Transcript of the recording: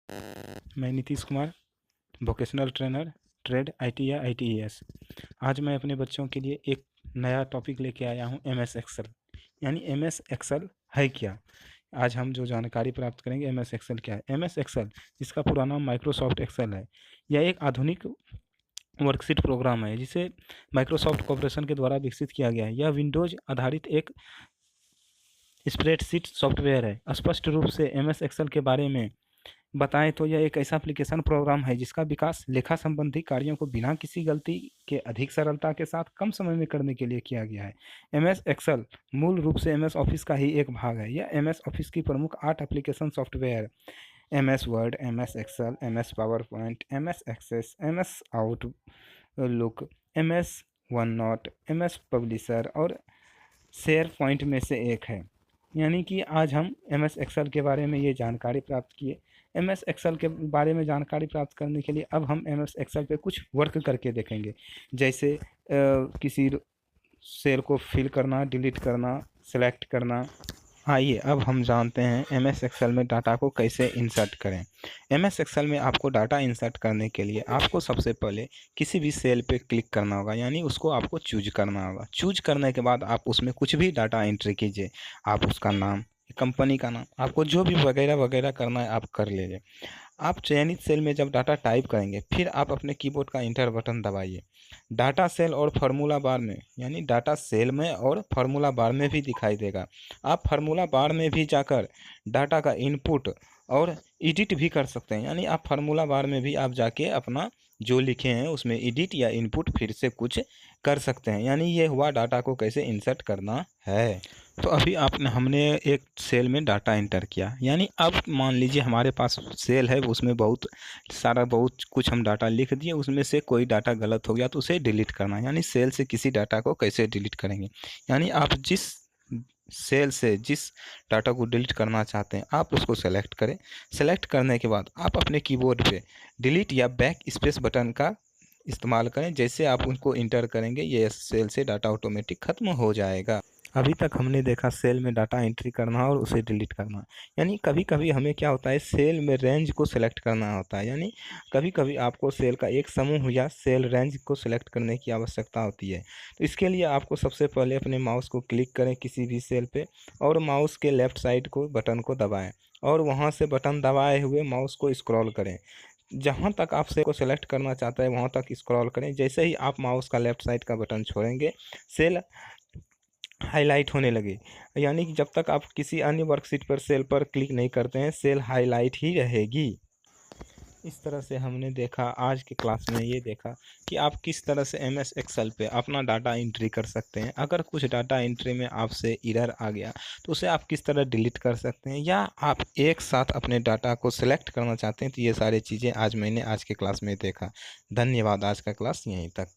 मैं Nitish Kumar, vocational trainer, trade IT या ITES. आज मैं अपने बच्चों के लिए एक नया टॉपिक लेके आया हूँ, एमएस एक्सेल। यानी एमएस एक्सेल है क्या? आज हम जो जानकारी प्राप्त करेंगे, एमएस एक्सेल क्या है। एमएस एक्सेल, जिसका पूरा नाम माइक्रोसॉफ्ट एक्सेल है, यह एक आधुनिक वर्कशीट प्रोग्राम है जिसे माइक्रोसॉफ्ट कॉर्पोरेशन के द्वारा विकसित किया गया है। यह विंडोज आधारित एक स्प्रेडशीट सॉफ्टवेयर है। स्पष्ट रूप से एमएस एक्सेल के बारे में बताएं तो यह एक ऐसा एप्लीकेशन प्रोग्राम है जिसका विकास लेखा संबंधी कार्यों को बिना किसी गलती के अधिक सरलता के साथ कम समय में करने के लिए किया गया है। एमएस एक्सेल मूल रूप से एमएस ऑफिस का ही एक भाग है। यह एमएस ऑफिस की प्रमुख 8 application software, MS Word, MS Excel, MS PowerPoint, MS Access, MS Outlook, MS OneNote, MS Publisher और शेयर पॉइंट में से एक है। यानी कि आज हम एमएस एक्सेल के बारे में ये जानकारी प्राप्त किए। एमएस एक्सेल के बारे में जानकारी प्राप्त करने के लिए अब हम एमएस एक्सेल पे कुछ वर्क करके देखेंगे, जैसे किसी सेल को फिल करना, डिलीट करना, सेलेक्ट करना। आइए अब हम जानते हैं एमएस एक्सेल में डाटा को कैसे इंसर्ट करें। एमएस एक्सेल में आपको डाटा इंसर्ट करने के लिए आपको सबसे पहले किसी भी सेल पे क्लिक करना होगा, यानी उसको आपको चूज करना होगा। चूज करने के बाद आप उसमें कुछ भी डाटा एंट्री कीजिए। आप उसका नाम, कंपनी का नाम, आपको जो भी वगैरह वगैरह करना है आप कर लीजिए। आप चयनित सेल में जब डाटा टाइप करेंगे, फिर आप अपने कीबोर्ड का इंटर बटन दबाइए। डाटा सेल और फार्मूला बार में, यानी डाटा सेल में और फार्मूला बार में भी दिखाई देगा। आप फार्मूला बार में भी जाकर डाटा का इनपुट और एडिट भी कर सकते हैं। यानी आप फार्मूला बार में भी आप जाके अपना जो लिखे हैं उसमें एडिट या इनपुट फिर से कुछ कर सकते हैं। यानी ये हुआ डाटा को कैसे इंसर्ट करना है। तो अभी आपने हमने एक सेल में डाटा एंटर किया, यानी अब मान लीजिए हमारे पास सेल है, उसमें बहुत सारा बहुत कुछ हम डाटा लिख दिए, उसमें से कोई डाटा गलत हो गया तो उसे डिलीट करना है। यानी सेल से किसी डाटा को कैसे डिलीट करेंगे। यानी आप जिस सेल से जिस डाटा को डिलीट करना चाहते हैं आप उसको सेलेक्ट करें। सेलेक्ट करने के बाद आप अपने कीबोर्ड पे डिलीट या बैक स्पेस बटन का इस्तेमाल करें। जैसे आप उनको इंटर करेंगे ये सेल से डाटा ऑटोमेटिक ख़त्म हो जाएगा। अभी तक हमने देखा सेल में डाटा एंट्री करना और उसे डिलीट करना। यानी कभी कभी हमें क्या होता है, सेल में रेंज को सिलेक्ट करना होता है। यानी कभी कभी आपको सेल का एक समूह या सेल रेंज को सिलेक्ट करने की आवश्यकता होती है। तो इसके लिए आपको सबसे पहले अपने माउस को क्लिक करें किसी भी सेल पे और माउस के लेफ़्ट साइड को बटन को दबाएं और वहाँ से बटन दबाए हुए माउस को स्क्रॉल करें। जहाँ तक आप सेल को सेलेक्ट करना चाहते हैं वहाँ तक स्क्रॉल करें। जैसे ही आप माउस का लेफ़्ट साइड का बटन छोड़ेंगे, सेल हाईलाइट होने लगे। यानी कि जब तक आप किसी अन्य वर्कशीट पर सेल पर क्लिक नहीं करते हैं, सेल हाईलाइट ही रहेगी। इस तरह से हमने देखा, आज की क्लास में ये देखा कि आप किस तरह से एमएस एक्सेल पे अपना डाटा एंट्री कर सकते हैं। अगर कुछ डाटा एंट्री में आपसे एरर आ गया तो उसे आप किस तरह डिलीट कर सकते हैं, या आप एक साथ अपने डाटा को सिलेक्ट करना चाहते हैं। तो ये सारी चीज़ें आज मैंने आज के क्लास में देखा। धन्यवाद। आज का क्लास यहीं तक।